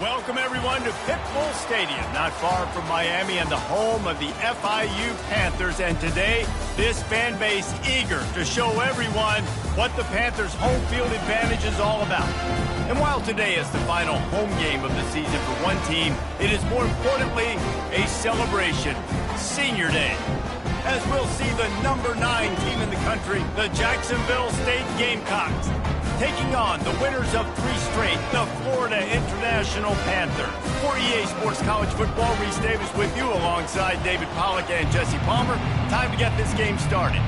Welcome, everyone, to Pitbull Stadium, not far from Miami and the home of the FIU Panthers. And today, this fan base eager to show everyone what the Panthers' home field advantage is all about. And while today is the final home game of the season for one team, it is more importantly a celebration, Senior Day, as we'll see the number 9 team in the country, the Jacksonville State Gamecocks, taking on the winners of 3 straight, the Florida International Panthers. For EA Sports College Football, Reese Davis with you alongside David Pollack and Jesse Palmer. Time to get this game started.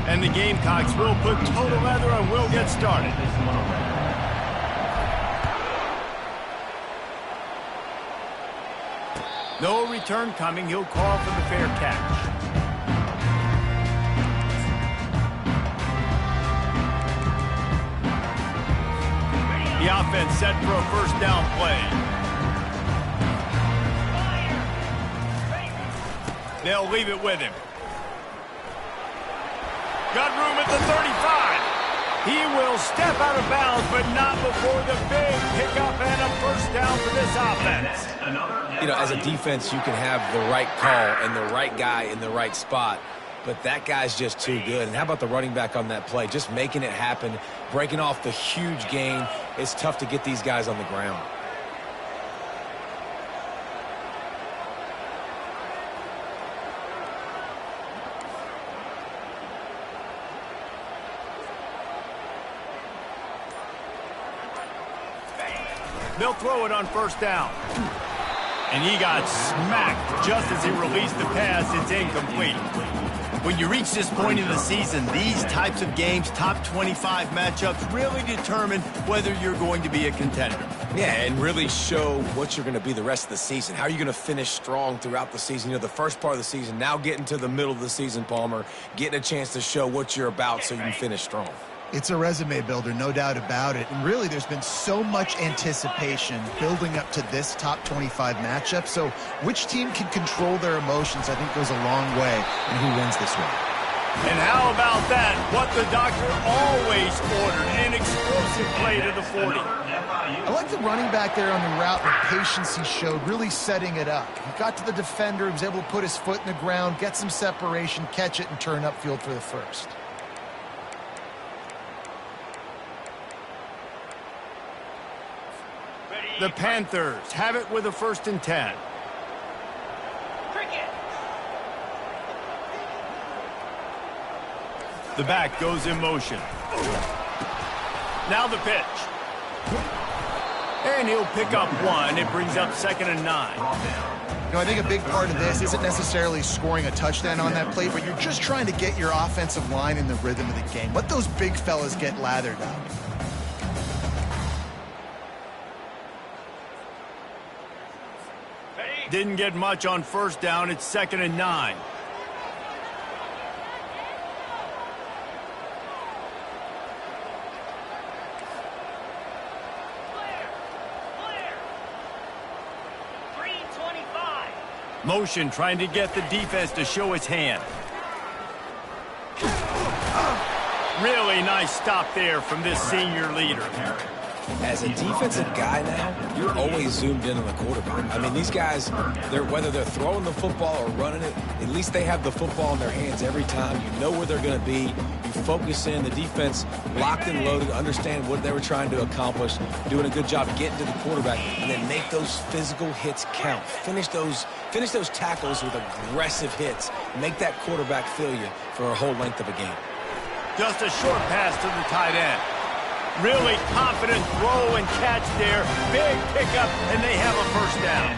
And the Gamecocks will put total leather and will get started. No return coming. He'll call for the fair catch. The offense set for a first down play. They'll leave it with him. Got room at the 35. He will step out of bounds, but not before the big pickup and a first down for this offense. You know, as a defense, you can have the right call and the right guy in the right spot, but that guy's just too good. And how about the running back on that play? Just making it happen, breaking off the huge gain. It's tough to get these guys on the ground. They'll throw it on first down. And he got smacked just as he released the pass. It's incomplete. When you reach this point in the season, these types of games, top 25 matchups, really determine whether you're going to be a contender. Yeah, and really show what you're going to be the rest of the season. How are you going to finish strong throughout the season? You know, the first part of the season, now getting to the middle of the season, Palmer, getting a chance to show what you're about so you can finish strong. It's a resume builder, no doubt about it. And really, there's been so much anticipation building up to this top 25 matchup. So which team can control their emotions, I think, goes a long way in who wins this one. And how about that? What the doctor always ordered, an explosive play to the 40. I like the running back there on the route, the patience he showed, really setting it up. He got to the defender, he was able to put his foot in the ground, get some separation, catch it, and turn upfield for the first. The Panthers have it with a 1st and 10. The back goes in motion. Now the pitch. And he'll pick up 1. It brings up 2nd and 9. You know, I think a big part of this isn't necessarily scoring a touchdown on that play, but you're just trying to get your offensive line in the rhythm of the game. Let those big fellas get lathered up. Didn't get much on first down. It's 2nd and 9. Motion trying to get the defense to show its hand. Really nice stop there from this senior leader. As a defensive guy now, you're always zoomed in on the quarterback. I mean, these guys, whether they're throwing the football or running it, at least they have the football in their hands every time. You know where they're going to be. You focus in. The defense locked and loaded, understand what they were trying to accomplish, doing a good job getting to the quarterback, and then make those physical hits count. Finish those tackles with aggressive hits. Make that quarterback feel you for a whole length of a game. Just a short pass to the tight end. Really confident throw and catch there. Big pickup, and they have a first down.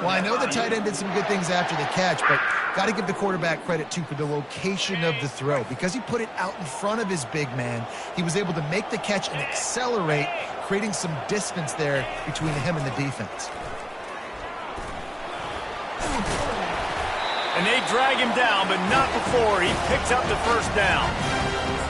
Well, I know the tight end did some good things after the catch, but got to give the quarterback credit, too, for the location of the throw. Because he put it out in front of his big man, he was able to make the catch and accelerate, creating some distance there between him and the defense. And they drag him down, but not before he picks up the first down.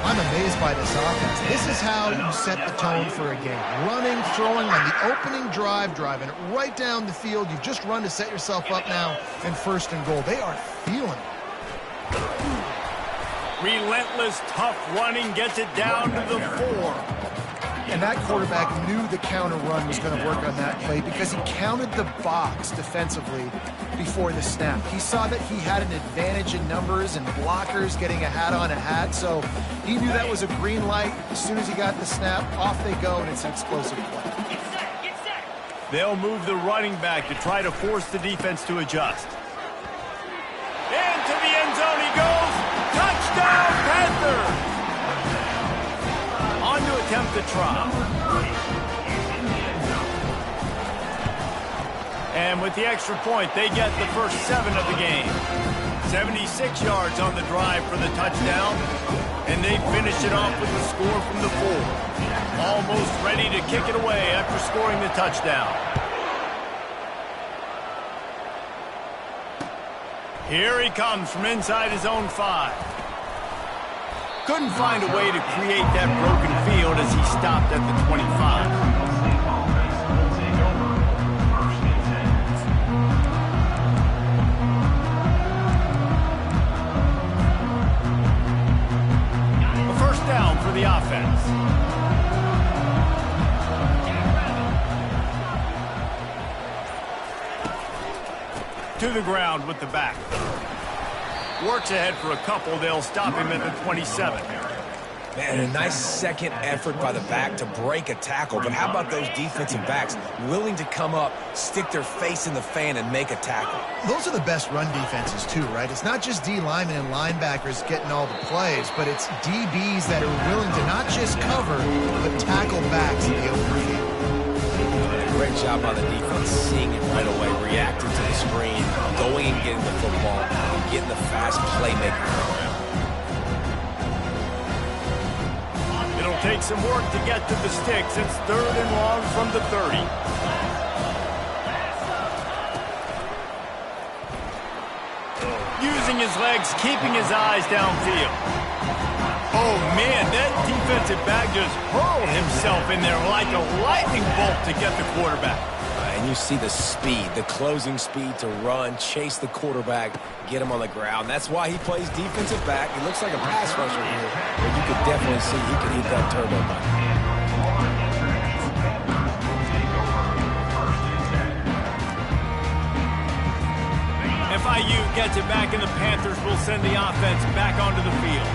I'm amazed by this offense. This is how you set the tone for a game. Running, throwing on the opening drive, driving it right down the field. You've just run to set yourself up now in 1st and goal. They are feeling it. Relentless, tough running gets it down to the 4. And that quarterback knew the counter run was going to work on that play because he counted the box defensively before the snap. He saw that he had an advantage in numbers and blockers getting a hat on a hat, so he knew that was a green light. As soon as he got the snap, off they go, and it's an explosive play. They'll move the running back to try to force the defense to adjust. Into the end zone he goes. Touchdown, Panthers! On to attempt the try. And with the extra point, they get the first 7 of the game. 76 yards on the drive for the touchdown, and they finish it off with the score from the 4. Almost ready to kick it away after scoring the touchdown. Here he comes from inside his own 5. Couldn't find a way to create that broken field as he stopped at the 25. A first down for the offense. To the ground with the back. Works ahead for a couple. They'll stop him at the 27. Man, a nice second effort by the back to break a tackle. But how about those defensive backs willing to come up, stick their face in the fan, and make a tackle? Those are the best run defenses, too, right? It's not just D linemen and linebackers getting all the plays, but it's DBs that are willing to not just cover, but tackle backs in the open field. Great job by the defense, seeing it right away, reacting to the screen, going and getting the football, getting the fast playmaker around. It'll take some work to get to the sticks. It's 3rd and long from the 30. Using his legs, keeping his eyes downfield. Oh, man, that defensive back just hurled himself in there like a lightning bolt to get the quarterback. And you see the speed, the closing speed to run, chase the quarterback, get him on the ground. That's why he plays defensive back. He looks like a pass rusher here, but you could definitely see he could hit that turbo button. FIU gets it back, and the Panthers will send the offense back onto the field.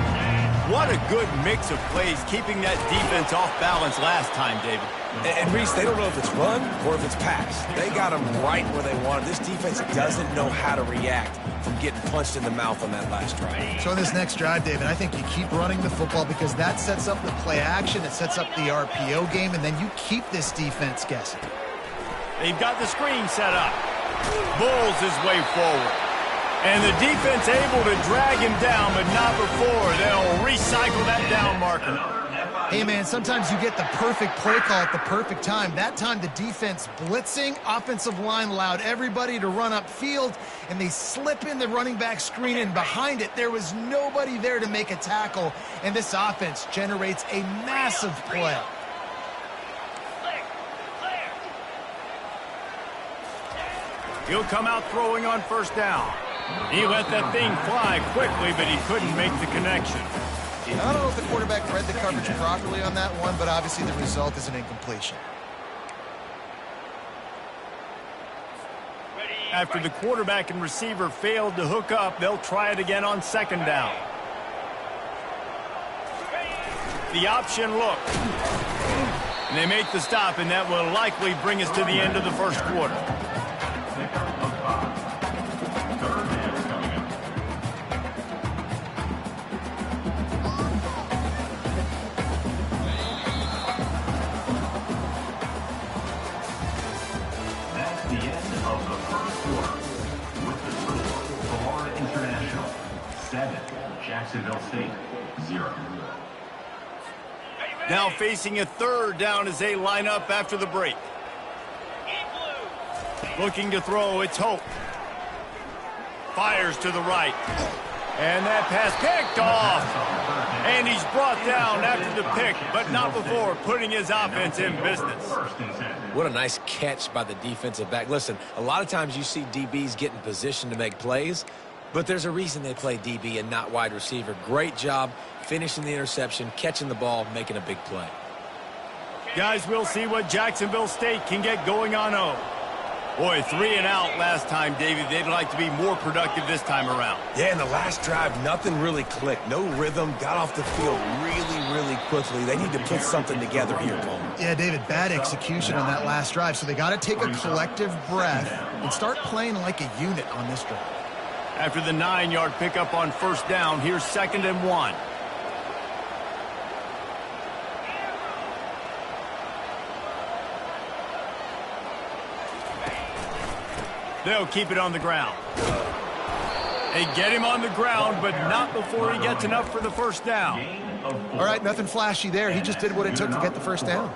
What a good mix of plays, keeping that defense off balance last time, David. And Reese, they don't know if it's run or if it's pass. They got them right where they want it. This defense doesn't know how to react from getting punched in the mouth on that last drive. So in this next drive, David, I think you keep running the football because that sets up the play action, it sets up the RPO game, and then you keep this defense guessing. They've got the screen set up. Bulls his way forward. And the defense able to drag him down, but not before. They'll recycle that down marker. Hey, man, sometimes you get the perfect play call at the perfect time. That time the defense blitzing, offensive line allowed everybody to run upfield, and they slip in the running back screen, and behind it there was nobody there to make a tackle, and this offense generates a massive play. He'll come out throwing on first down. He let that thing fly quickly, but he couldn't make the connection. I don't know if the quarterback read the coverage properly on that one, but obviously the result is an incompletion. After the quarterback and receiver failed to hook up, they'll try it again on second down. The option look. And they make the stop, and that will likely bring us to the end of the first quarter. Jacksonville State, 0. Now facing a third down as they line up after the break. Looking to throw, it's Hope. Fires to the right. And that pass picked off. And he's brought down after the pick, but not before putting his offense in business. What a nice catch by the defensive back. Listen, a lot of times you see DBs get in position to make plays, But there's a reason they play DB and not wide receiver. Great job finishing the interception, catching the ball, making a big play. Guys, we'll see what Jacksonville State can get going on 0. Boy, 3 and out last time, David. They'd like to be more productive this time around. Yeah, in the last drive, nothing really clicked. No rhythm, got off the field really quickly. They need to put something together here, Coleman. Yeah, David, bad execution on that last drive, so they got to take a collective breath and start playing like a unit on this drive. After the 9-yard pickup on first down, here's 2nd and 1. They'll keep it on the ground. They get him on the ground, but not before he gets enough for the first down. All right, nothing flashy there. He just did what it took to get the first down.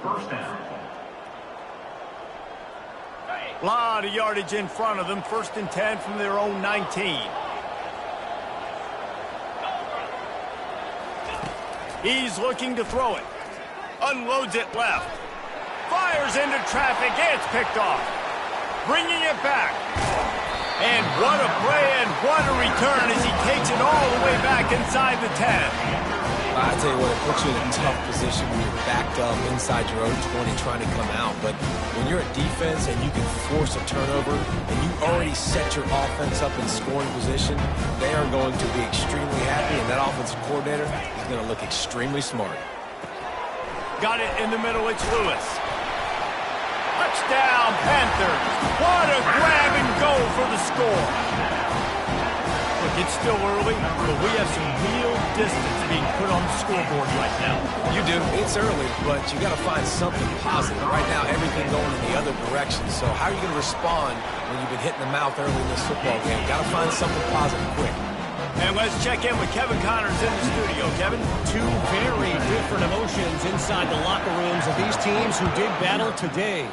A lot of yardage in front of them. 1st and 10 from their own 19. He's looking to throw it. Unloads it left. Fires into traffic. It's picked off. Bringing it back. And what a play and what a return as he takes it all the way back inside the 10. I tell you what, it puts you in a tough position when you're backed up inside your own 20 trying to come out. But when you're at defense and you can force a turnover and you already set your offense up in scoring position, they are going to be extremely happy, and that offensive coordinator is going to look extremely smart. Got it in the middle. It's Lewis. Touchdown, Panthers. What a grab and go for the score. Look, it's still early, but we have some real distance being put on the scoreboard right now. You do. It's early, but you got to find something positive. Right now, everything going in the other direction. So how are you going to respond when you've been hit in the mouth early in this football game? Got to find something positive quick. And let's check in with Kevin Connors in the studio. Kevin? Two very different emotions inside the locker rooms of these teams who did battle today.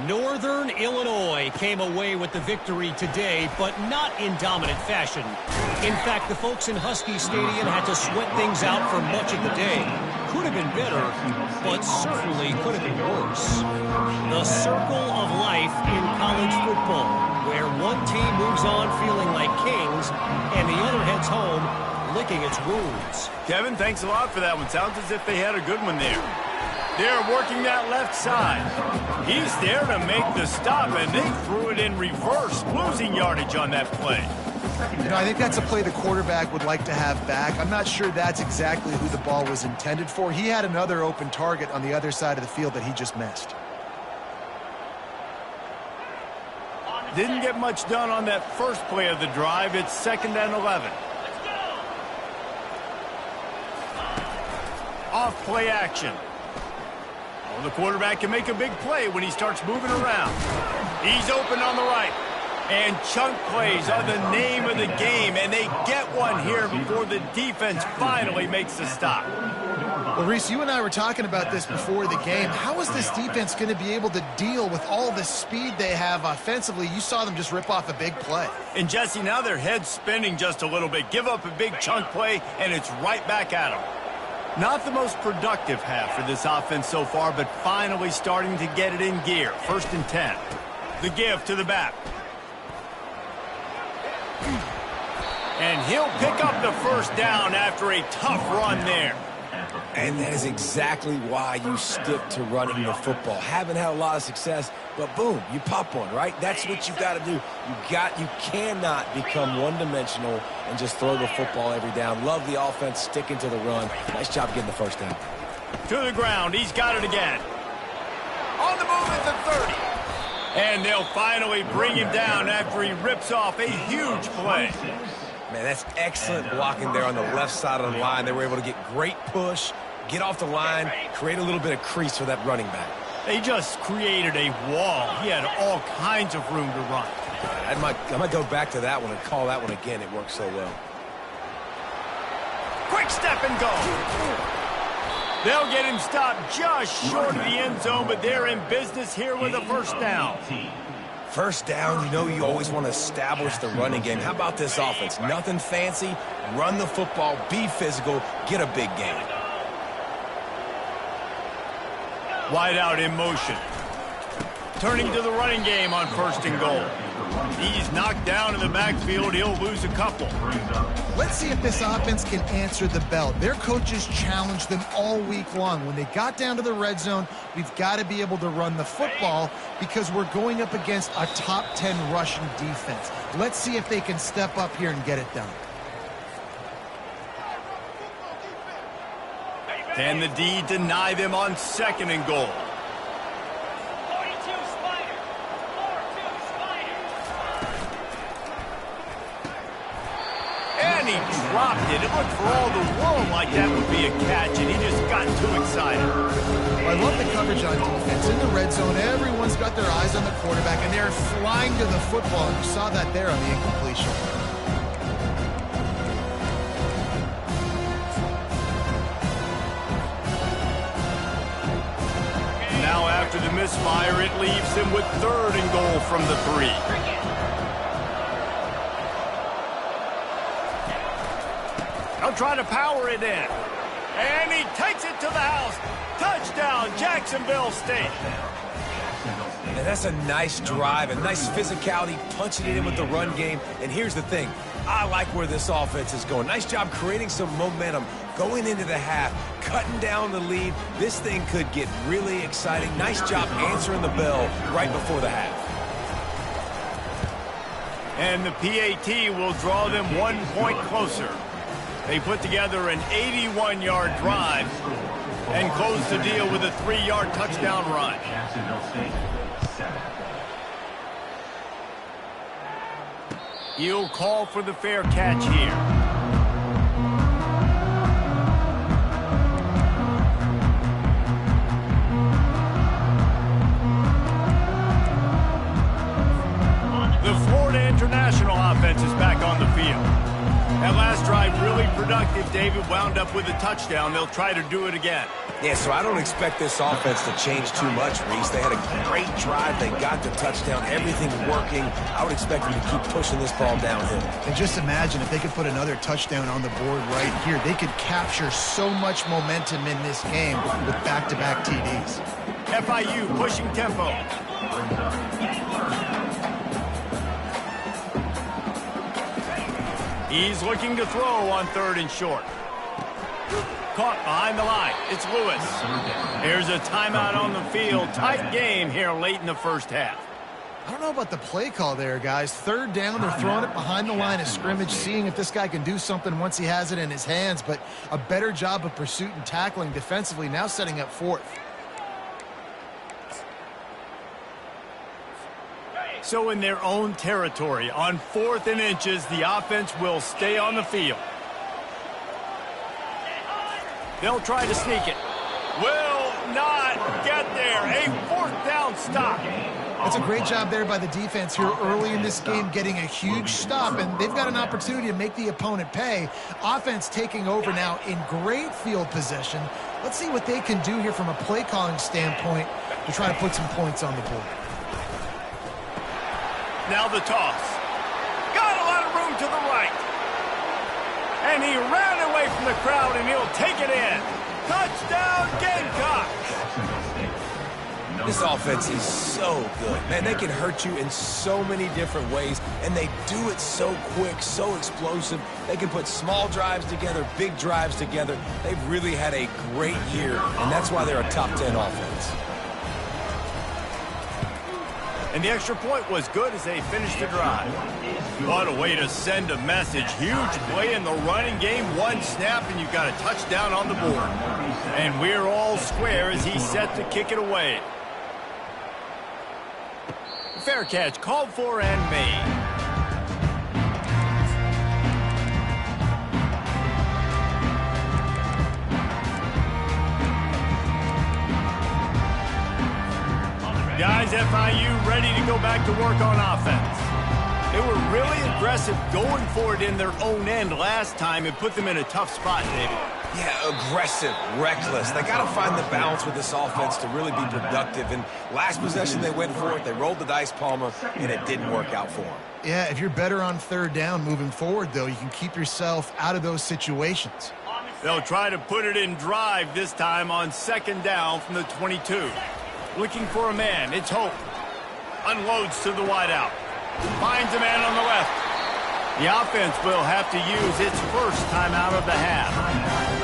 Northern Illinois came away with the victory today, but not in dominant fashion. In fact, the folks in Husky Stadium had to sweat things out for much of the day. Could have been better, but certainly could have been worse. The circle of life in college football, where one team moves on feeling like kings, and the other heads home licking its wounds. Kevin, thanks a lot for that one. Sounds as if they had a good one there. They're working that left side. He's there to make the stop, and they threw it in reverse, losing yardage on that play. You know, I think that's a play the quarterback would like to have back. I'm not sure that's exactly who the ball was intended for. He had another open target on the other side of the field that he just missed. Didn't get much done on that first play of the drive. It's 2nd and 11. Off play action. Oh, the quarterback can make a big play when he starts moving around. He's open on the right. And chunk plays are the name of the game, and they get one here before the defense finally makes the stop. Well, Reese, you and I were talking about this before the game. How is this defense going to be able to deal with all the speed they have offensively? You saw them just rip off a big play. And, Jesse, now their head's spinning just a little bit. Give up a big chunk play, and it's right back at them. Not the most productive half for this offense so far, but finally starting to get it in gear. 1st and 10. The give to the back. And he'll pick up the first down after a tough run there. And that is exactly why you stick to running the football. Haven't had a lot of success, but boom, you pop one, right? That's what you got to do. You cannot become one-dimensional and just throw the football every down. Love the offense sticking to the run. Nice job getting the first down. To the ground. He's got it again. On the move at the 30. And they'll finally bring him down after he rips off a huge play. Man, that's excellent blocking there on the left side of the line. They were able to get great push, get off the line, create a little bit of crease for that running back. They just created a wall. He had all kinds of room to run. I might go back to that one and call that one again. It worked so well. Quick step and go. They'll get him stopped just short of the end zone, but they're in business here with a first down. First down, you know you always want to establish the running game. How about this offense? Nothing fancy. Run the football, be physical, get a big gain. Wide out in motion. Turning to the running game on 1st and goal. He's knocked down in the backfield. He'll lose a couple. Let's see if this offense can answer the bell. Their coaches challenged them all week long. When they got down to the red zone, we've got to be able to run the football because we're going up against a top 10 rushing defense. Let's see if they can step up here and get it done. Can the D deny them on 2nd and goal? And he dropped it. It looked for all the world like that would be a catch, and he just got too excited. Well, I love the coverage on defense. In the red zone, everyone's got their eyes on the quarterback, and they're flying to the football. You saw that there on the incompletion. Now after the misfire, it leaves him with 3rd and goal from the 3. They'll try to power it in. And he takes it to the house. Touchdown, Jacksonville State. And that's a nice drive, a nice physicality, punching it in with the run game. And here's the thing. I like where this offense is going. Nice job creating some momentum going into the half, cutting down the lead. This thing could get really exciting. Nice job answering the bell right before the half. And the PAT will draw them 1 point closer. They put together an 81-yard drive and close the deal with a 3-yard touchdown run. Jacksonville State, 7. He'll call for the fair catch here. The Florida International offense is back on the field. That last drive really productive. David wound up with a touchdown. They'll try to do it again. Yeah, so I don't expect this offense to change too much, Reese. They had a great drive. They got the touchdown. Everything's working. I would expect them to keep pushing this ball downhill. And just imagine if they could put another touchdown on the board right here. They could capture so much momentum in this game with back-to-back TDs. FIU pushing tempo. He's looking to throw on 3rd and short. Caught behind the line. It's Lewis. Here's a timeout on the field. Tight game here late in the 1st half. I don't know about the play call there, guys. 3rd down, they're throwing it behind the line of scrimmage, seeing if this guy can do something once he has it in his hands, but a better job of pursuit and tackling defensively, now setting up 4th. So in their own territory, on 4th and inches, the offense will stay on the field. They'll try to sneak it. Will not get there. A 4th down stop. That's a great job there by the defense here early in this game, getting a huge stop, and they've got an opportunity to make the opponent pay. Offense taking over now in great field position. Let's see what they can do here from a play calling standpoint to try to put some points on the board. Now the toss. Got a lot of room to the right. And he ran away from the crowd, and he'll take it in. Touchdown, Gamecocks! This offense is so good. Man, they can hurt you in so many different ways, and they do it so quick, so explosive. They can put small drives together, big drives together. They've really had a great year, and that's why they're a top 10 offense. And the extra point was good as they finished the drive. What a way to send a message. Huge play in the running game. 1 snap, and you've got a touchdown on the board. And we're all square as he's set to kick it away. Fair catch called for and made. Guys, FIU ready to go back to work on offense. They were really aggressive going for it in their own end last time. It put them in a tough spot, David. Yeah, aggressive, reckless. They got to find the balance with this offense to really be productive. And last possession, they went for it. They rolled the dice, Palmer, and it didn't work out for them. Yeah, if you're better on 3rd down moving forward, though, you can keep yourself out of those situations. They'll try to put it in drive this time on 2nd down from the 22. Looking for a man. It's Hope. Unloads to the wideout. Finds a man on the left. The offense will have to use its first timeout of the half.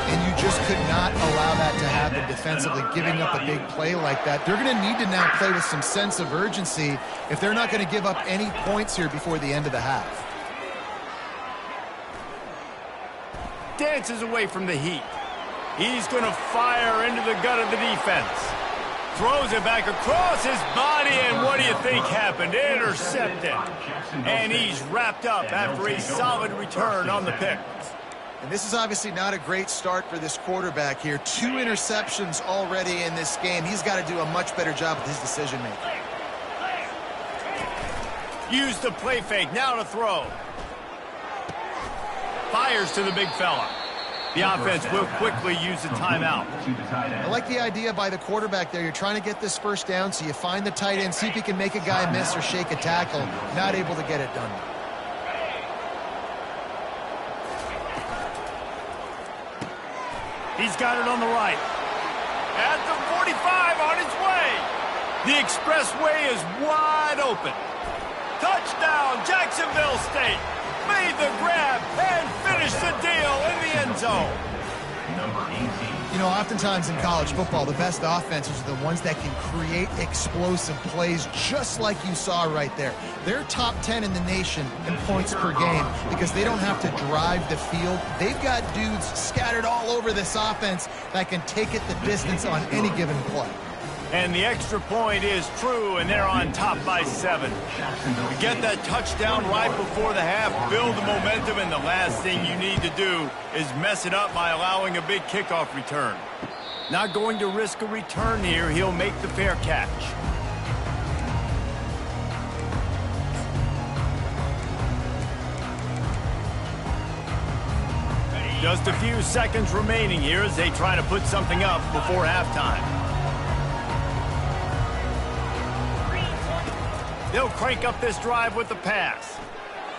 And you just could not allow that to happen defensively, giving up a big play like that. They're going to need to now play with some sense of urgency if they're not going to give up any points here before the end of the half. Dances away from the heat. He's going to fire into the gut of the defense. Throws it back across his body, and what do you think happened? Intercepted. And he's wrapped up after a solid return on the pick. And this is obviously not a great start for this quarterback here. 2 interceptions already in this game. He's got to do a much better job with his decision-making. Use the play fake, now to throw. Fires to the big fella. The offense will quickly use the timeout. I like the idea by the quarterback there. You're trying to get this first down, so you find the tight end, see if he can make a guy miss or shake a tackle. Not able to get it done. He's got it on the right. At the 45, on his way. The expressway is wide open. Touchdown, Jacksonville State. Made the grab and finished the deal in the end zone. You know, oftentimes in college football, the best offenses are the ones that can create explosive plays just like you saw right there. They're top 10 in the nation in points per game because they don't have to drive the field. They've got dudes scattered all over this offense that can take it the distance on any given play. And the extra point is true, and they're on top by 7. You get that touchdown right before the half, build the momentum, and the last thing you need to do is mess it up by allowing a big kickoff return. Not going to risk a return here. He'll make the fair catch. Just a few seconds remaining here as they try to put something up before halftime. They'll crank up this drive with the pass.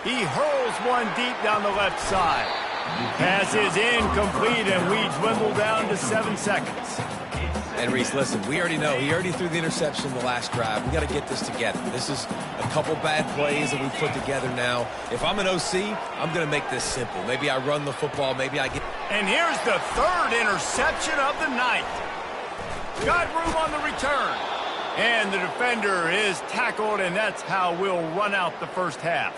He hurls one deep down the left side. Pass is incomplete, and we dwindle down to 7 seconds. And Reese, listen, we already know. He already threw the interception the last drive. We got to get this together. This is a couple bad plays that we put together now. If I'm an OC, I'm going to make this simple. Maybe I run the football. Maybe I get... And here's the 3rd interception of the night. Got room on the return. And the defender is tackled, and that's how we'll run out the first half.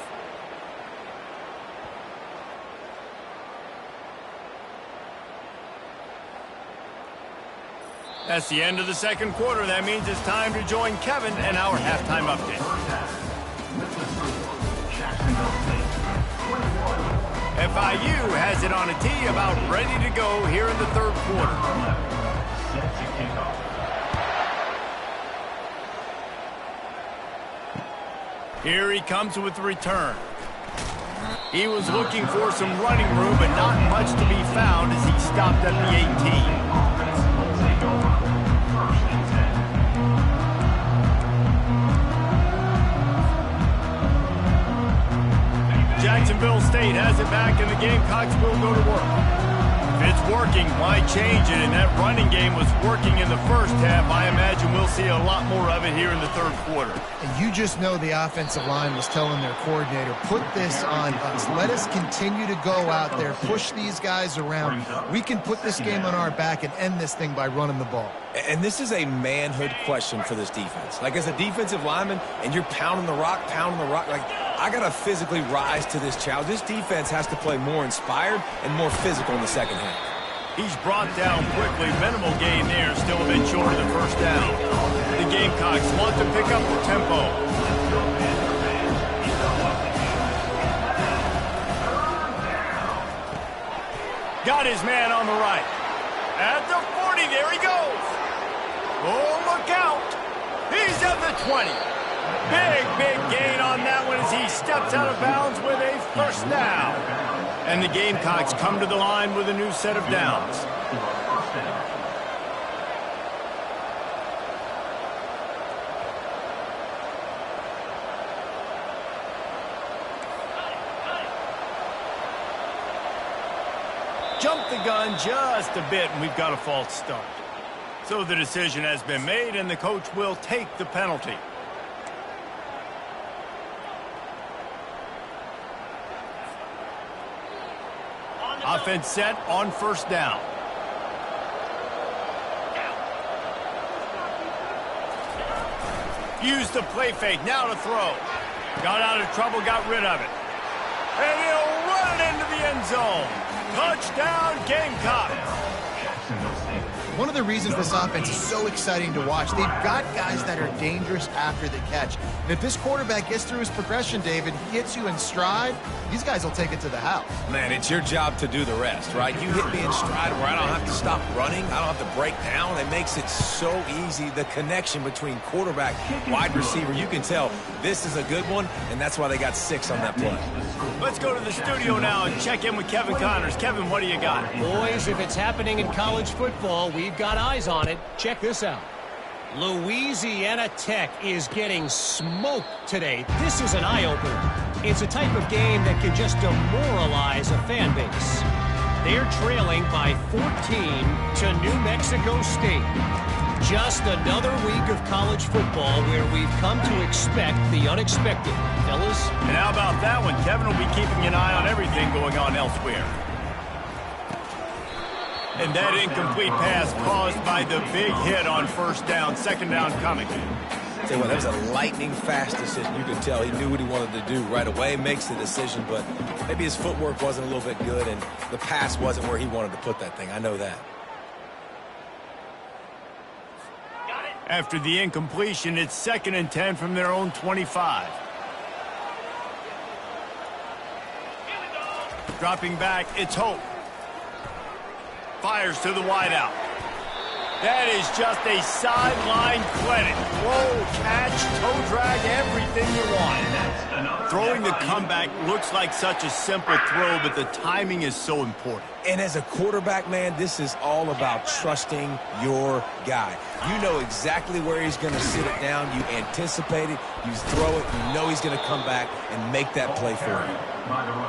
That's the end of the second quarter. That means it's time to join Kevin and our halftime update. FIU has it on a tee, about ready to go here in the 3rd quarter. Here he comes with the return. He was looking for some running room, but not much to be found as he stopped at the 18. Jacksonville State has it back, and the Gamecocks will go to work. If it's working, why change it? And that running game was working in the first half. I imagine we'll see a lot more of it here in the 3rd quarter. And you just know the offensive line was telling their coordinator, put this on us. Let us continue to go out there, push these guys around. We can put this game on our back and end this thing by running the ball. And this is a manhood question for this defense. Like, as a defensive lineman, and you're pounding the rock, like, I got to physically rise to this challenge. This defense has to play more inspired and more physical in the second half. He's brought down quickly. Minimal gain there, still a bit short of the first down. The Gamecocks want to pick up the tempo. Got his man on the right. At the 40, there he goes. Oh, look out. He's at the 20. Big gain on that one as he steps out of bounds with a first down. And the Gamecocks come to the line with a new set of downs. Jump the gun just a bit, and we've got a false start. So the decision has been made, and the coach will take the penalty. offense set on first down. Use the play fake. Now to throw. Got out of trouble, got rid of it. And he'll run it into the end zone. Touchdown, Gamecocks. One of the reasons this offense is so exciting to watch, they've got guys that are dangerous after the catch. And if this quarterback gets through his progression, David, he hits you in stride, these guys will take it to the house. Man, it's your job to do the rest, right? You hit me in stride where I don't have to stop running. I don't have to break down. It makes it so easy. The connection between quarterback, wide receiver, you can tell this is a good one, and that's why they got 6 on that play. Let's go to the studio now and check in with Kevin Connors. Kevin, what do you got? Boys, if it's happening in college football, we've got eyes on it. Check this out. Louisiana Tech is getting smoked today. This is an eye-opener. It's a type of game that can just demoralize a fan base. They're trailing by 14 to New Mexico State. Just another week of college football where we've come to expect the unexpected, fellas. And how about that one? Kevin will be keeping an eye on everything going on elsewhere. And that incomplete pass caused by the big hit on first down. Second down coming. Tell you what, that was a lightning-fast decision. You could tell he knew what he wanted to do right away, makes the decision, but maybe his footwork wasn't a little bit good, and the pass wasn't where he wanted to put that thing. I know that. After the incompletion, it's 2nd and 10 from their own 25. Dropping back, it's Hope. Fires to the wideout. That is just a sideline clinic. Roll, catch, toe drag, everything you want. Throwing the comeback looks like such a simple throw, but the timing is so important. And as a quarterback, man, this is all about trusting your guy. You know exactly where he's going to sit it down. You anticipate it. You throw it. You know he's going to come back and make that play for you.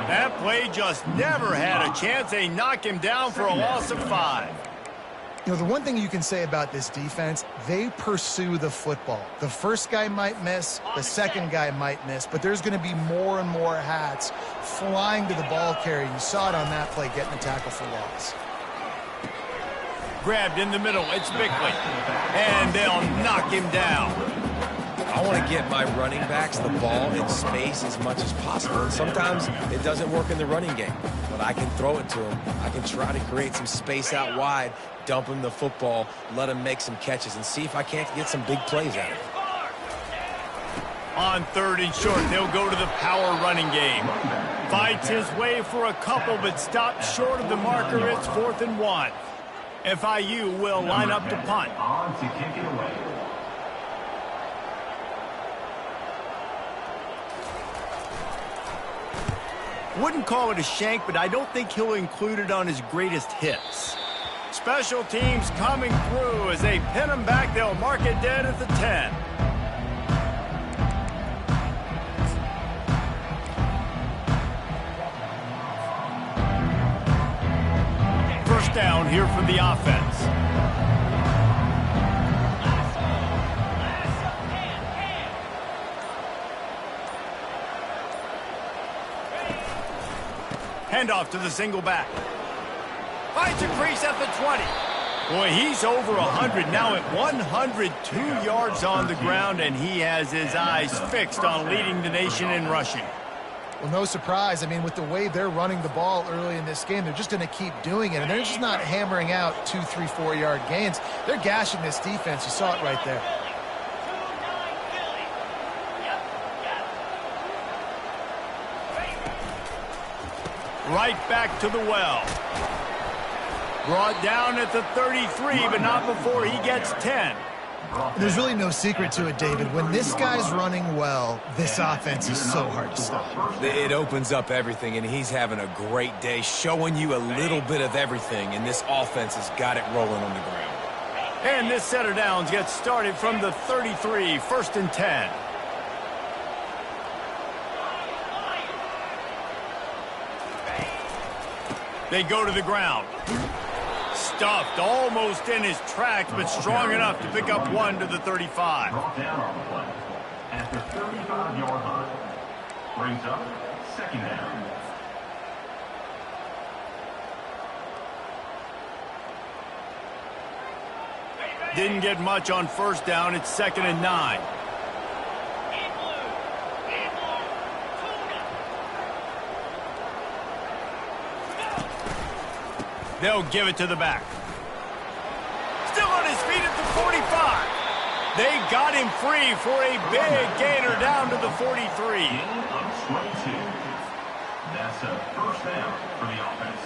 That play just never had a chance. They knock him down for a loss of 5. You know, the one thing you can say about this defense, they pursue the football. The first guy might miss, the second guy might miss, but there's going to be more and more hats flying to the ball carrier. You saw it on that play, getting the tackle for loss. Grabbed in the middle, it's Bickley. And they'll knock him down. I want to get my running backs the ball in space as much as possible. And sometimes it doesn't work in the running game, but I can throw it to them. I can try to create some space out wide, dump him the football, let him make some catches, and see if I can't get some big plays out of it. On 3rd and short, they'll go to the power running game. Fights his way for a couple, but stops short of the marker. It's 4th and 1. FIU will line up to punt. On to kick it away. Wouldn't call it a shank, but I don't think he'll include it on his greatest hits. Special teams coming through as they pin him back. They'll mark it dead at the 10. First down here for the offense. Handoff to the single back. Finds a crease at the 20. Boy, he's over 100 now at 102 yards on the ground, and he has his eyes fixed on leading the nation in rushing. Well, no surprise. I mean, with the way they're running the ball early in this game, they're just going to keep doing it. And they're just not hammering out 2, 3, 4-yard gains. They're gashing this defense. You saw it right there. Right back to the well. Brought down at the 33, but not before he gets 10. There's really no secret to it, David. When this guy's running well, this offense is so hard to stop. It opens up everything, and he's having a great day, showing you a little bit of everything, and this offense has got it rolling on the ground. And this set of downs gets started from the 33, 1st and 10. They go to the ground. Stuffed almost in his tracks, but strong enough to pick up 1 to the 35. Brought down on the play at the 35-yard line. Brings up 2nd down. Didn't get much on first down. It's 2nd and 9. They'll give it to the back. Still on his feet at the 45. They got him free for a big gainer down to the 43. Gain of 22. That's a first down for the offense.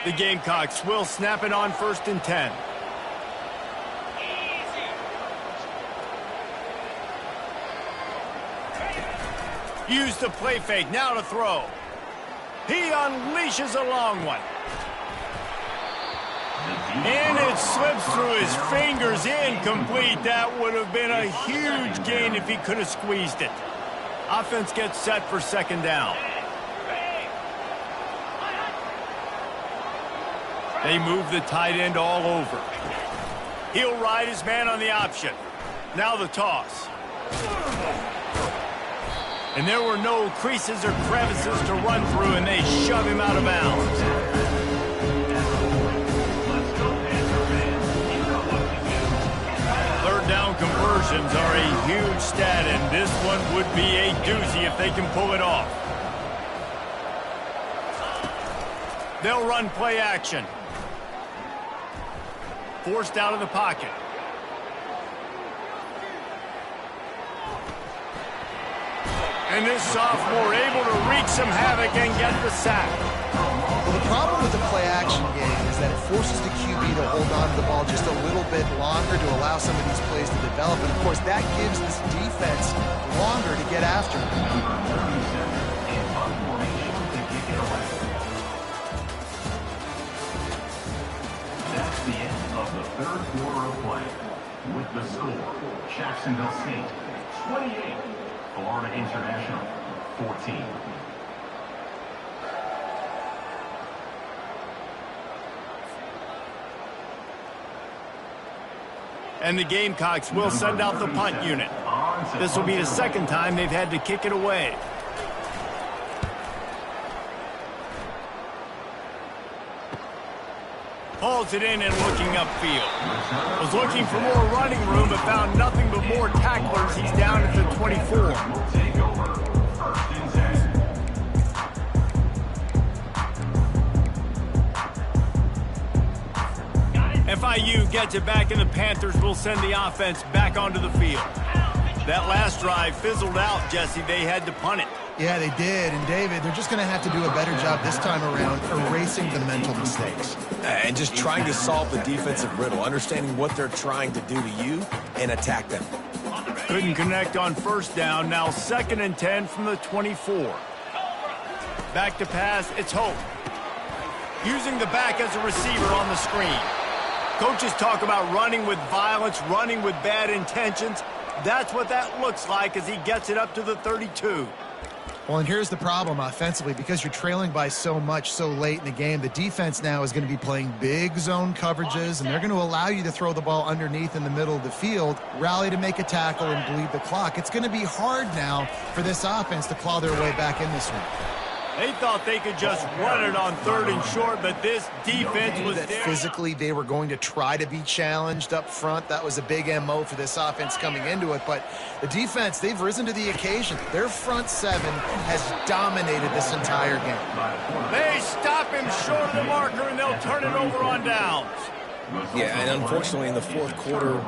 The Gamecocks will snap it on 1st and 10. Use the play fake. Now to throw. He unleashes a long one. And it slips through his fingers, incomplete. That would have been a huge gain if he could have squeezed it. Offense gets set for 2nd down. They move the tight end all over. He'll ride his man on the option. Now the toss. And there were no creases or crevices to run through, and they shove him out of bounds. Third down conversions are a huge stat, and this one would be a doozy if they can pull it off. They'll run play action. Forced out of the pocket. And this sophomore able to wreak some havoc and get the sack. Well, the problem with the play-action game is that it forces the QB to hold on to the ball just a little bit longer to allow some of these plays to develop. And, of course, that gives this defense longer to get after it. That's the end of the third quarter of play. With the score, Jacksonville State 28, Florida International 14. And the Gamecocks will send out the punt unit. This will be the 2nd time they've had to kick it away. Hauls it in and looking upfield. Was looking for more running room but found nothing but more tacklers. He's down at the 24. FIU gets it back, and the Panthers will send the offense back onto the field. That last drive fizzled out, Jesse. They had to punt it. Yeah, they did. And, David, they're just going to have to do a better job this time around erasing the mental mistakes. And just trying to solve the defensive riddle, understanding what they're trying to do to you and attack them. Couldn't connect on first down. Now 2nd and 10 from the 24. Back to pass. It's Hope. Using the back as a receiver on the screen. Coaches talk about running with violence, running with bad intentions. That's what that looks like as he gets it up to the 32. Well, and here's the problem offensively. Because you're trailing by so much so late in the game, the defense now is going to be playing big zone coverages, and they're going to allow you to throw the ball underneath in the middle of the field, rally to make a tackle, and bleed the clock. It's going to be hard now for this offense to claw their way back in this one. They thought they could just run it on 3rd and short, but this defense was there. Physically, they were going to try to be challenged up front. That was a big MO for this offense coming into it. But the defense, they've risen to the occasion. Their front 7 has dominated this entire game. They stop him short of the marker, and they'll turn it over on downs. Yeah, and unfortunately in the 4th quarter,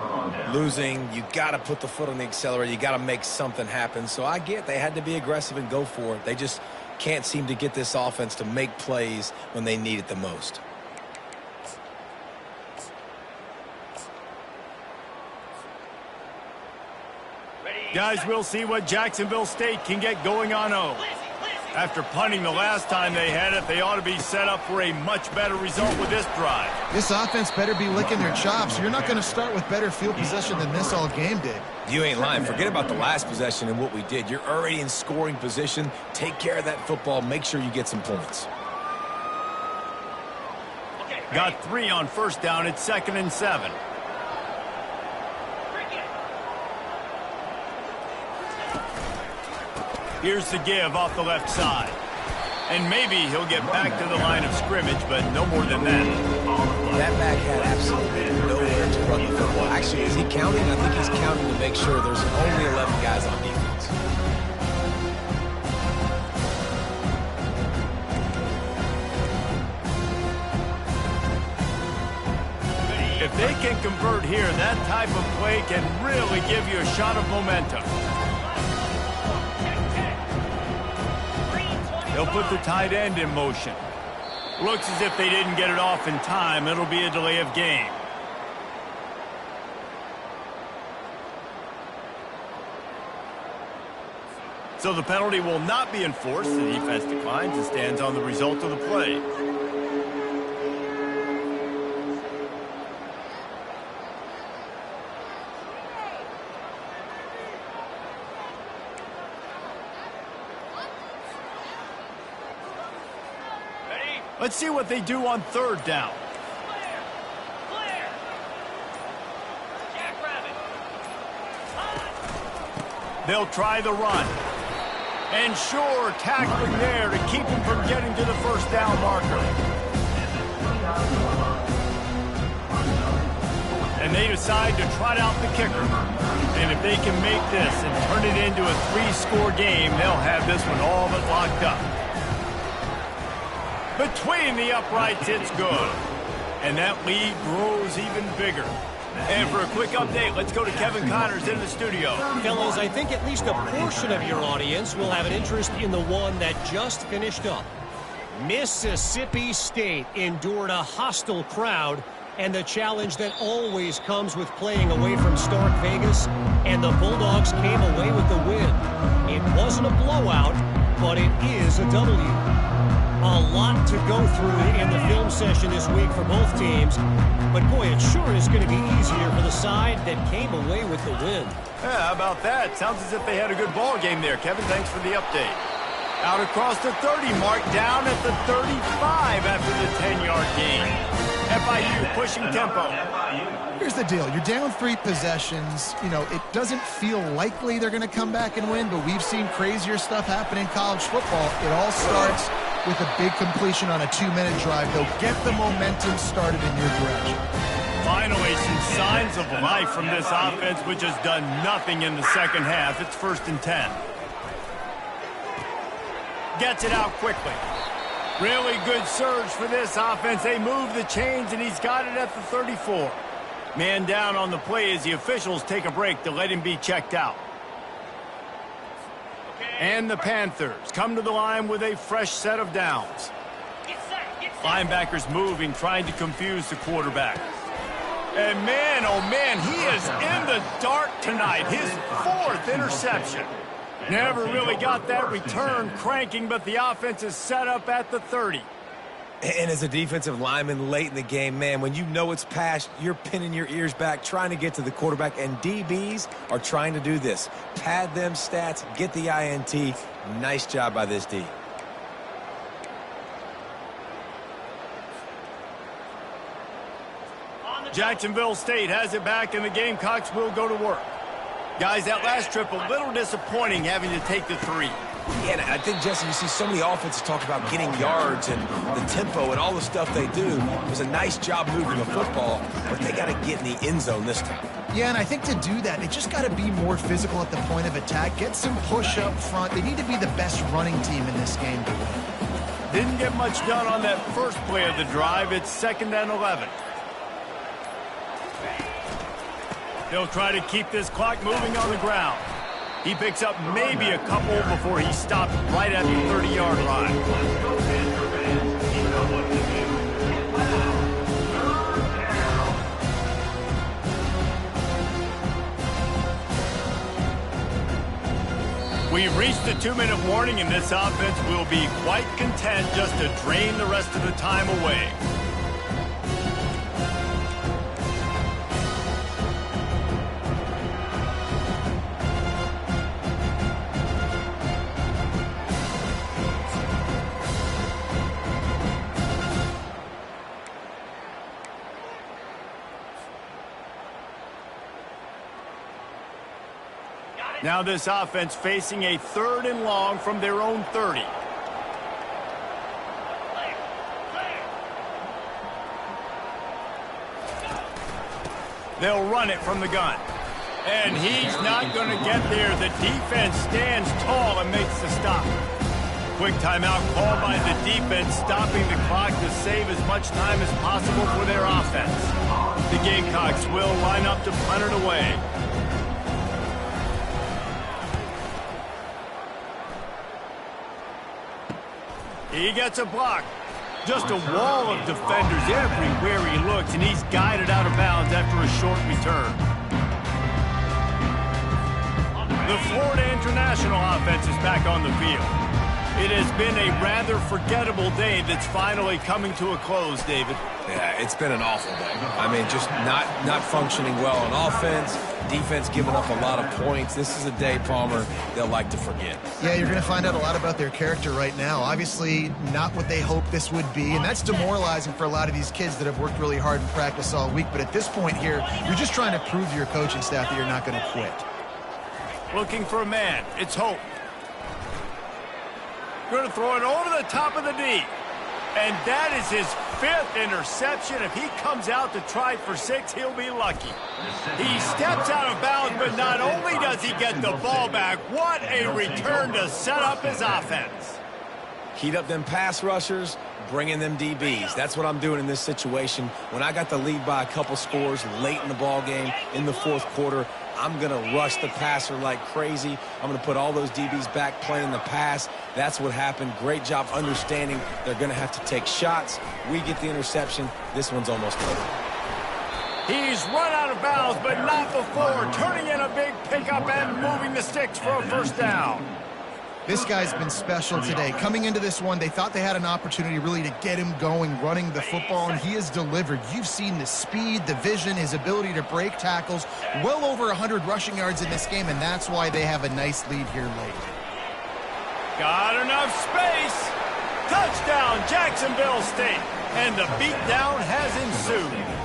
losing, you got to put the foot on the accelerator. You got to make something happen. So I get they had to be aggressive and go for it. They just can't seem to get this offense to make plays when they need it the most. Guys, we'll see what Jacksonville State can get going on 0. After punting the last time they had it, they ought to be set up for a much better result with this drive. This offense better be licking their chops. You're not going to start with better field possession than this all game did. You ain't lying. Forget about the last possession and what we did. You're already in scoring position. Take care of that football. Make sure you get some points. Got 3 on first down. It's 2nd and 7. Here's the give off the left side. And maybe he'll get back to the line of scrimmage, but no more than that. That back had absolutely nowhere to run the football. Actually, is he counting? I think he's counting to make sure there's only 11 guys on defense. If they can convert here, that type of play can really give you a shot of momentum. They'll put the tight end in motion. Looks as if they didn't get it off in time. It'll be a delay of game. So the penalty will not be enforced. The defense declines and stands on the result of the play. Let's see what they do on third down. They'll try the run. And sure, tackling there to keep him from getting to the first down marker. And they decide to trot out the kicker. And if they can make this and turn it into a 3-score game, they'll have this one all but locked up. Between the uprights, it's good. And that lead grows even bigger. And for a quick update, let's go to Kevin Connors in the studio. Fellas, I think at least a portion of your audience will have an interest in the one that just finished up. Mississippi State endured a hostile crowd and the challenge that always comes with playing away from Stark Vegas, and the Bulldogs came away with the win. It wasn't a blowout, but it is a W. A lot to go through in the film session this week for both teams, but boy, it sure is going to be easier for the side that came away with the win. Yeah, how about that? Sounds as if they had a good ball game there. Kevin, thanks for the update. Out across the 30 mark, down at the 35 after the 10-yard gain. FIU pushing tempo. Here's the deal. You're down 3 possessions. You know, it doesn't feel likely they're going to come back and win, but we've seen crazier stuff happen in college football. It all starts with a big completion on a 2-minute drive. They'll get the momentum started in your direction. Finally, some signs of life from this offense, which has done nothing in the second half. It's 1st and 10. Gets it out quickly. Really good surge for this offense. They move the chains, and he's got it at the 34. Man down on the play as the officials take a break to let him be checked out. And the Panthers come to the line with a fresh set of downs. Linebackers moving, trying to confuse the quarterback. And man, oh man, he is in the dark tonight. His 4th interception. Never really got that return cranking, but the offense is set up at the 30. And as a defensive lineman late in the game, man, when you know it's past, you're pinning your ears back, trying to get to the quarterback, and DBs are trying to do this. Pad them stats, get the INT. Nice job by this D. Jacksonville State has it back, and the Gamecocks will go to work. Guys, that last trip, a little disappointing having to take the 3. Yeah, and I think, Jesse, you see so many offenses talk about getting yards and the tempo and all the stuff they do. It was a nice job moving the football, but they got to get in the end zone this time. Yeah, and I think to do that, they just got to be more physical at the point of attack, get some push up front. They need to be the best running team in this game to win. Didn't get much done on that first play of the drive. It's 2nd and 11. They'll try to keep this clock moving on the ground. He picks up maybe a couple before he stopped right at the 30-yard line. We've reached the 2-minute warning, and this offense will be quite content just to drain the rest of the time away. Now this offense facing a 3rd and long from their own 30. They'll run it from the gun. And he's not going to get there. The defense stands tall and makes the stop. Quick timeout called by the defense, stopping the clock to save as much time as possible for their offense. The Gamecocks will line up to punt it away. He gets a block. Just a wall of defenders everywhere he looks, and he's guided out of bounds after a short return. The Florida International offense is back on the field. It has been a rather forgettable day that's finally coming to a close, David. Yeah, it's been an awful day. I mean, just not functioning well on offense, defense giving up a lot of points. This is a day, Palmer, they'll like to forget. Yeah, you're going to find out a lot about their character right now. Obviously, not what they hoped this would be, and that's demoralizing for a lot of these kids that have worked really hard in practice all week. But at this point here, you're just trying to prove to your coaching staff that you're not going to quit. Looking for a man. It's Hope. Going to throw it over the top of the D. And that is his 5th interception. If he comes out to try for 6, he'll be lucky. He steps out of bounds, but not only does he get the ball back, what a return to set up his offense. Heat up them pass rushers, bring in them DBs. That's what I'm doing in this situation. When I got the lead by a couple scores late in the ball game in the 4th quarter, I'm going to rush the passer like crazy. I'm going to put all those DBs back playing the pass. That's what happened. Great job understanding they're going to have to take shots. We get the interception. This one's almost over. He's run out of bounds, but not before turning in a big pickup and moving the sticks for a first down. This guy's been special today. Coming into this one, they thought they had an opportunity really to get him going, running the football, and he has delivered. You've seen the speed, the vision, his ability to break tackles. Well over 100 rushing yards in this game, and that's why they have a nice lead here late. Got enough space. Touchdown, Jacksonville State. And the beatdown has ensued.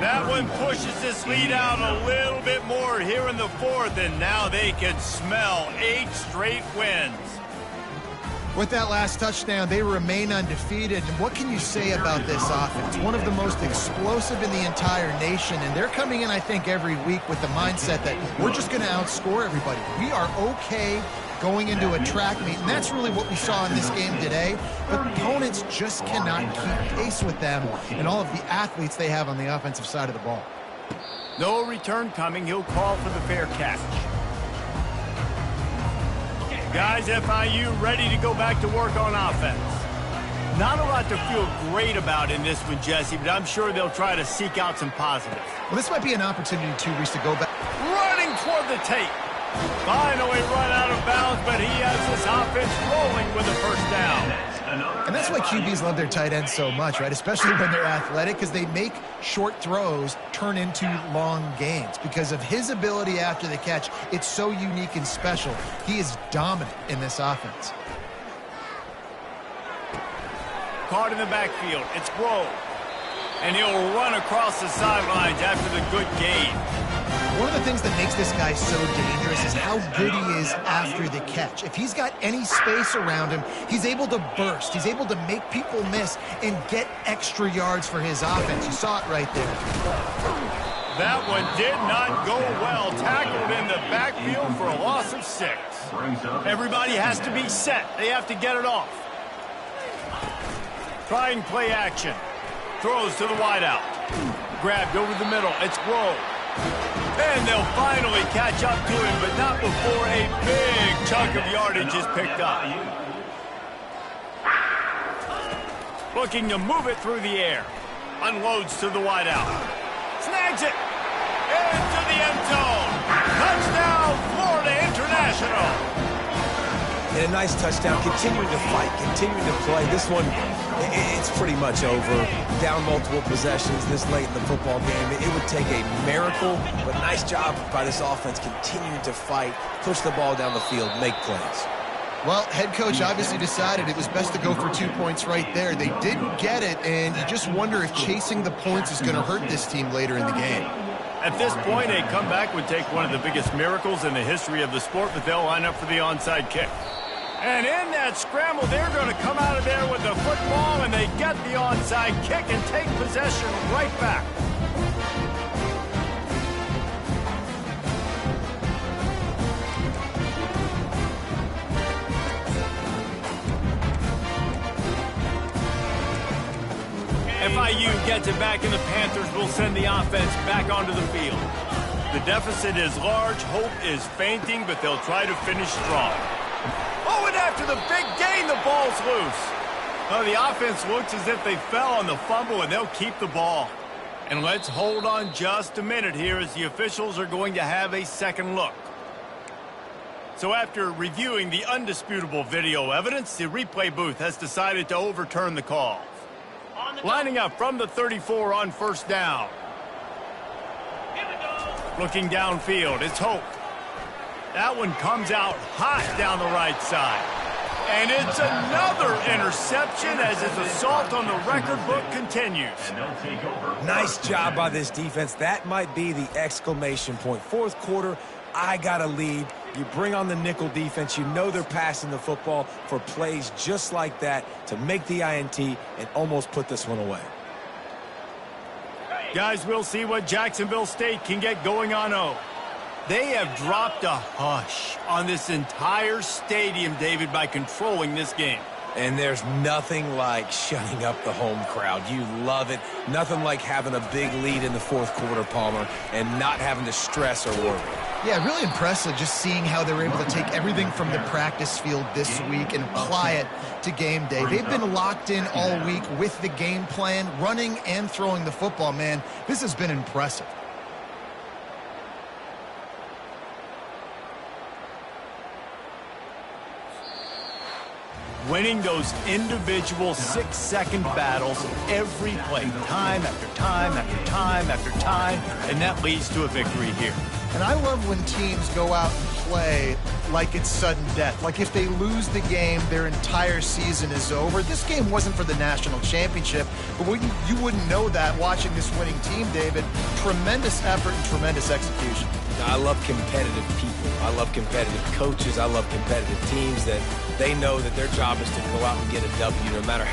That one pushes this lead out a little bit more here in the 4th, and now they can smell 8 straight wins. With that last touchdown, they remain undefeated. And what can you say about this offense? One of the most explosive in the entire nation, and they're coming in, I think, every week with the mindset that we're just going to outscore everybody. We are okay going into a track meet, and that's really what we saw in this game today. But opponents just cannot keep pace with them and all of the athletes they have on the offensive side of the ball. No return coming. He'll call for the fair catch. Guys, FIU ready to go back to work on offense. Not a lot to feel great about in this one, Jesse, but I'm sure they'll try to seek out some positives. Well, this might be an opportunity, too, Reese, to go back. Running toward the tape. Finally run out of bounds, but he has this offense rolling with a first down. And that's why QBs love their tight ends so much, right? Especially when they're athletic, because they make short throws turn into long gains. Because of his ability after the catch, it's so unique and special. He is dominant in this offense. Caught in the backfield. It's Grove. And he'll run across the sidelines after the good gain. One of the things that makes this guy so dangerous is how good he is after the catch. If he's got any space around him, he's able to burst. He's able to make people miss and get extra yards for his offense. You saw it right there. That one did not go well. Tackled in the backfield for a loss of 6. Everybody has to be set. They have to get it off. Trying play action. Throws to the wideout. Grabbed over the middle. It's Grove. And they'll finally catch up to him, but not before a big chunk of yardage is picked up. Looking to move it through the air. Unloads to the wideout. Snags it. Into the end zone. Touchdown, Florida International. And a nice touchdown, continuing to fight, continuing to play. This one, it's pretty much over. Down multiple possessions this late in the football game. It would take a miracle, but nice job by this offense continuing to fight, push the ball down the field, make plays. Well, head coach obviously decided it was best to go for 2 points right there. They didn't get it, and you just wonder if chasing the points is going to hurt this team later in the game. At this point, a comeback would take one of the biggest miracles in the history of the sport, but they'll line up for the onside kick. And in that scramble, they're going to come out of there with the football, and they get the onside kick and take possession right back. FIU gets it back, and the Panthers will send the offense back onto the field. The deficit is large, hope is fainting, but they'll try to finish strong. Oh, and after the big gain, the ball's loose. Well, the offense looks as if they fell on the fumble, and they'll keep the ball. And let's hold on just a minute here as the officials are going to have a second look. So after reviewing the undisputable video evidence, the replay booth has decided to overturn the call. Lining up from the 34 on first down. Looking downfield, it's Hope. That one comes out hot down the right side. And it's another interception as his assault on the record book continues. Nice job by this defense. That might be the exclamation point. Fourth quarter, I got a lead. You bring on the nickel defense. You know they're passing the football for plays just like that to make the INT and almost put this one away. Guys, we'll see what Jacksonville State can get going on O. They have dropped a hush on this entire stadium, David, by controlling this game. And there's nothing like shutting up the home crowd. You love it. Nothing like having a big lead in the fourth quarter, Palmer, and not having to stress or worry. Yeah, really impressive just seeing how they were able to take everything from the practice field this week and apply it to game day. They've been locked in all week with the game plan, running and throwing the football, man. This has been impressive. Winning those individual 6-second battles every play, time after time after time after time, and that leads to a victory here. And I love when teams go out and play like it's sudden death. Like if they lose the game, their entire season is over. This game wasn't for the national championship, but you wouldn't know that watching this winning team, David. Tremendous effort and tremendous execution. I love competitive people. I love competitive coaches. I love competitive teams that they know that their job is to go out and get a W no matter